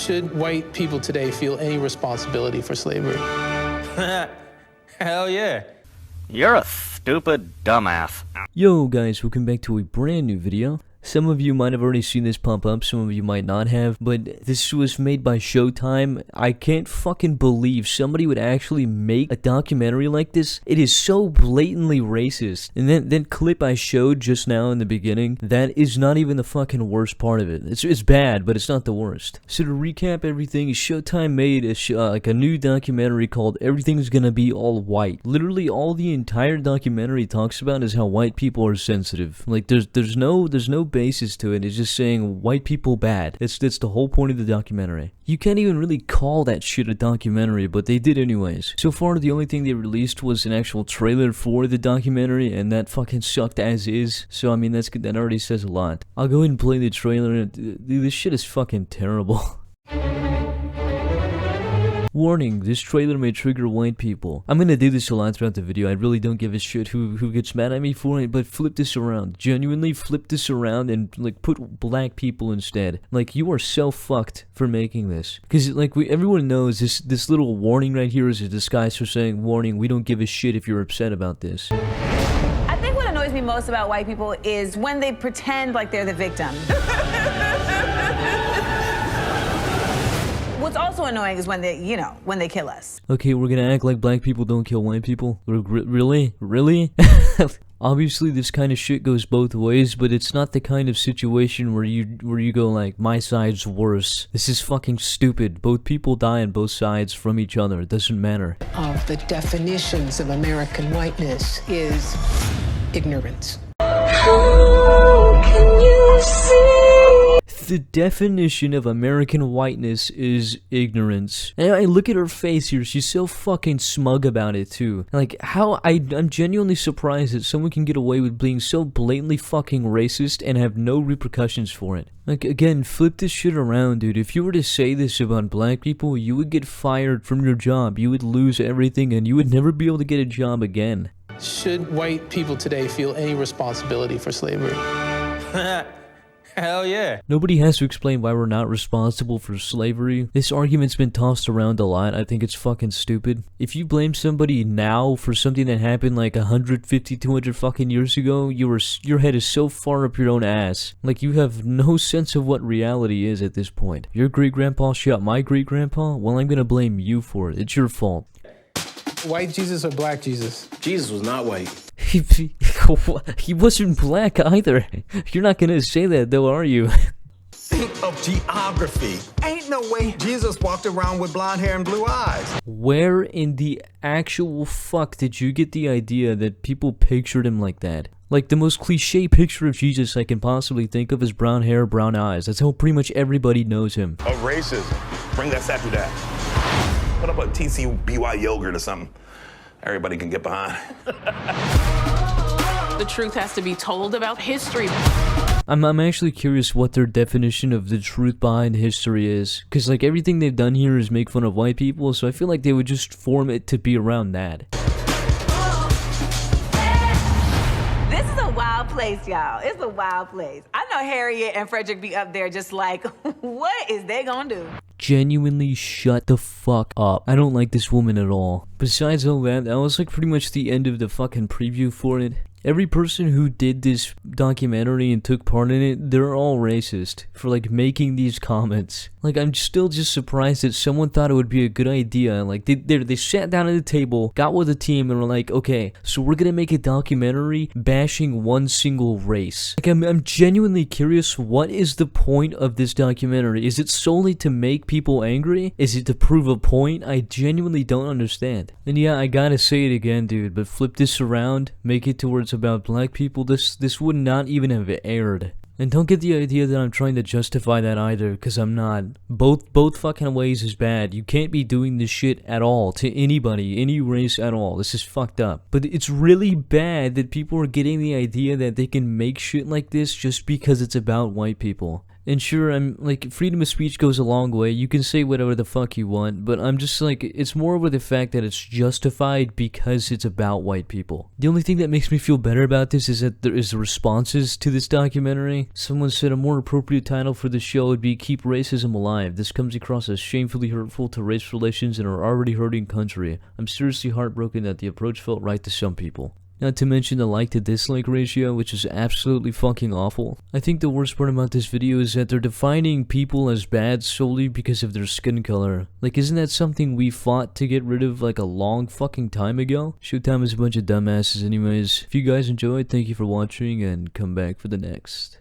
Should white people today feel any responsibility for slavery? Hell yeah. You're a stupid dumbass. Yo guys, welcome back to a brand new video. Some of you might have already seen this pop up, some of you might not have, but this was made by ShowTime. I can't fucking believe somebody would actually make a documentary like this. It is so blatantly racist. And that clip I showed just now in the beginning, that is not even the fucking worst part of it. It's bad, but it's not the worst. So to recap everything, ShowTime made a new documentary called Everything's Gonna Be All White. Literally all the entire documentary talks about is how white people are sensitive. Like there's no basis to it. It's just saying white people bad. That's the whole point of the documentary. You can't even really call that shit a documentary, but they did anyways. So far, the only thing they released was an actual trailer for the documentary, and that fucking sucked as is. So I mean, that already says a lot. I'll go ahead and play the trailer. This shit is fucking terrible. Warning, this trailer may trigger white people. I'm gonna do this a lot throughout the video. I really don't give a shit who gets mad at me for it, but flip this around. Genuinely flip this around and like put black people instead. Like, you are so fucked for making this. Cause like everyone knows this little warning right here is a disguise for saying, warning, we don't give a shit if you're upset about this. I think what annoys me most about white people is when they pretend like they're the victim. What's also annoying is when they kill us. Okay, we're gonna act like black people don't kill white people? Really? Really? Obviously, this kind of shit goes both ways, but it's not the kind of situation where you go like, my side's worse. This is fucking stupid. Both people die on both sides from each other. It doesn't matter. Of the definitions of American whiteness is ignorance. How can you see? The definition of American whiteness is ignorance. And I look at her face here, she's so fucking smug about it too. Like, I'm genuinely surprised that someone can get away with being so blatantly fucking racist and have no repercussions for it. Like, again, flip this shit around, dude. If you were to say this about black people, you would get fired from your job, you would lose everything, and you would never be able to get a job again. Should white people today feel any responsibility for slavery? Hell yeah. Nobody has to explain why we're not responsible for slavery. This argument's been tossed around a lot. I think it's fucking stupid. If you blame somebody now for something that happened like 150, 200 fucking years ago, your head is so far up your own ass. Like, you have no sense of what reality is at this point. Your great-grandpa shot my great-grandpa? Well, I'm gonna blame you for it. It's your fault. White Jesus or black Jesus? Jesus was not white. He wasn't black either. You're not gonna say that though, are you? Think of geography. Ain't no way Jesus walked around with blonde hair and blue eyes. Where in the actual fuck did you get the idea that people pictured him like that? Like, the most cliche picture of Jesus I can possibly think of is brown hair, brown eyes. That's how pretty much everybody knows him. Of racism. Bring that statue down. Put up a TCBY yogurt or something. Everybody can get behind. The truth has to be told about history. I'm actually curious what their definition of the truth behind history is. Because, like, everything they've done here is make fun of white people, so I feel like they would just form it to be around that. This is a wild place, y'all. It's a wild place. I know Harriet and Frederick be up there just like, what is they gonna do? Genuinely shut the fuck up. I don't like this woman at all. Besides all that was like pretty much the end of the fucking preview for it. Every person who did this documentary and took part in it, they're all racist for like making these comments. Like, I'm still just surprised that someone thought it would be a good idea. Like, they sat down at the table, got with the team, and were like, okay, so we're gonna make a documentary bashing one single race. Like, I'm genuinely curious, what is the point of this documentary? Is it solely to make people angry? Is it to prove a point? I genuinely don't understand. And yeah, I gotta say it again, dude, but flip this around, make it to where it's about black people, this would not even have aired. And don't get the idea that I'm trying to justify that either, because I'm not. Both fucking ways is bad. You can't be doing this shit at all to anybody, any race at all. This is fucked up. But it's really bad that people are getting the idea that they can make shit like this just because it's about white people. And sure, I'm like, freedom of speech goes a long way. You can say whatever the fuck you want, but I'm just like, it's more with the fact that it's justified because it's about white people. The only thing that makes me feel better about this is that there is responses to this documentary. Someone said a more appropriate title for the show would be Keep Racism Alive. This comes across as shamefully hurtful to race relations in our already hurting country. I'm seriously heartbroken that the approach felt right to some people. Not to mention the like to dislike ratio, which is absolutely fucking awful. I think the worst part about this video is that they're defining people as bad solely because of their skin color. Like, isn't that something we fought to get rid of like a long fucking time ago? ShowTime is a bunch of dumbasses anyways. If you guys enjoyed, thank you for watching and come back for the next.